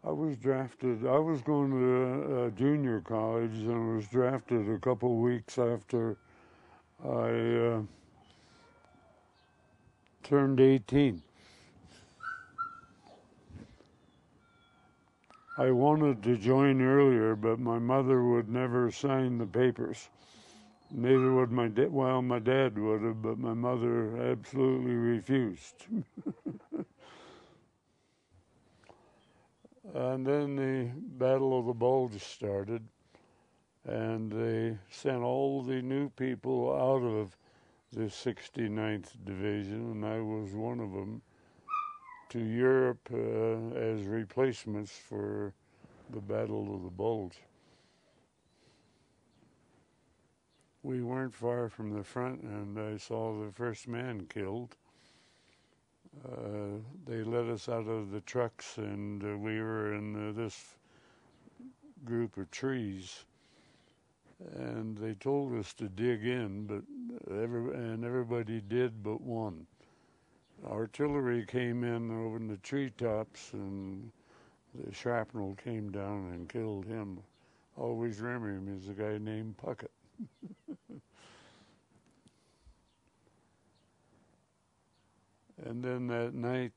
I was drafted. I was going to junior college and was drafted a couple weeks after I turned 18. I wanted to join earlier, but my mother would never sign the papers. Neither would my dad. Well, my dad would have, but my mother absolutely refused. And then the Battle of the Bulge started, and they sent all the new people out of the 69th Division, and I was one of them, to Europe as replacements for the Battle of the Bulge. We weren't far from the front, and I saw the first man killed. They let us out of the trucks, and we were in this group of trees, and they told us to dig in, but everybody did but one. Artillery came in over the treetops, and the shrapnel came down and killed him. Always remember him as a guy named Puckett. And then that night,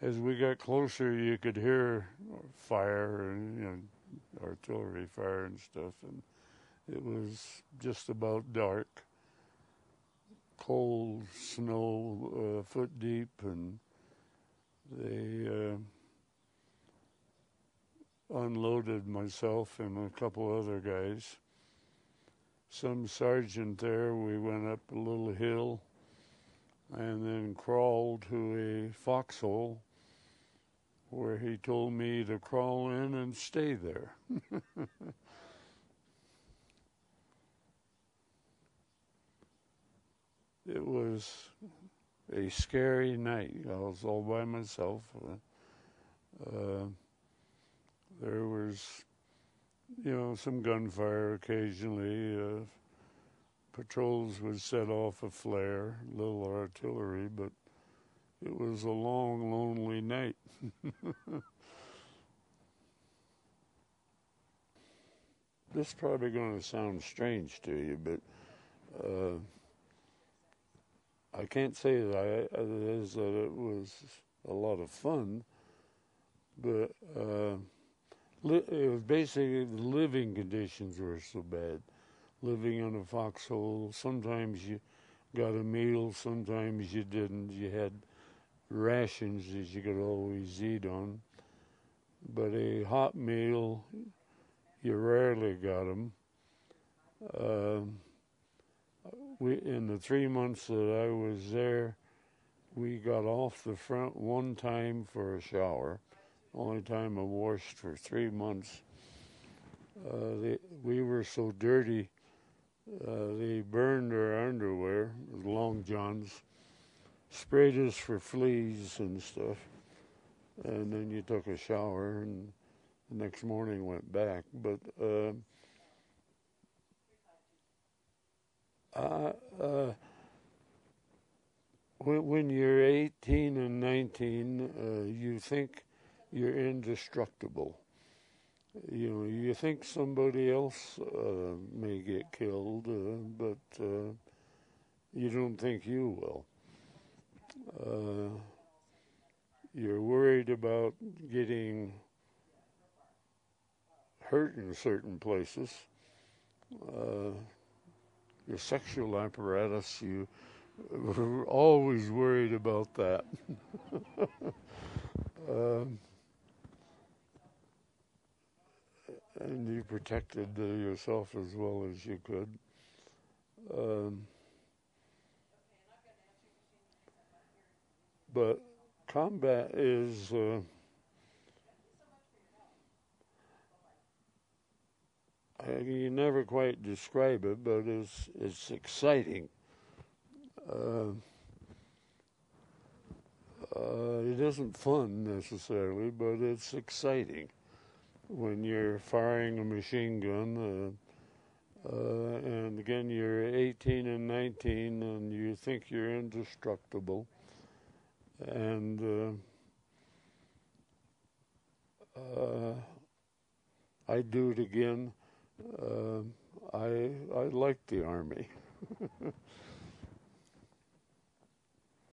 as we got closer, you could hear fire and artillery fire and stuff, and it was just about dark. Cold snow, foot deep, and they unloaded myself and a couple other guys. Some sergeant there, we went up a little hill and then crawled to a foxhole where he told me to crawl in and stay there. It was a scary night. I was all by myself. There was, some gunfire occasionally. Patrols would set off a flare, little artillery, but it was a long, lonely night. This is probably going to sound strange to you, but I can't say that it was a lot of fun, but it was basically the living conditions were so bad. Living in a foxhole, sometimes you got a meal, sometimes you didn't. You had rations that you could always eat on, but a hot meal, you rarely got them. In the 3 months that I was there, we got off the front one time for a shower. Only time I washed for 3 months. We were so dirty, they burned our underwear, long johns, sprayed us for fleas and stuff, and then you took a shower and the next morning went back. But when you're 18 and 19, you think you're indestructible. You think somebody else may get killed, but you don't think you will. You're worried about getting hurt in certain places. Your sexual apparatus, you were always worried about that. And you protected yourself as well as you could. But combat is you never quite describe it, but it's exciting. It isn't fun necessarily, but it's exciting when you're firing a machine gun. And again, you're 18 and 19, and you think you're indestructible. And I'd do it again. I like the Army.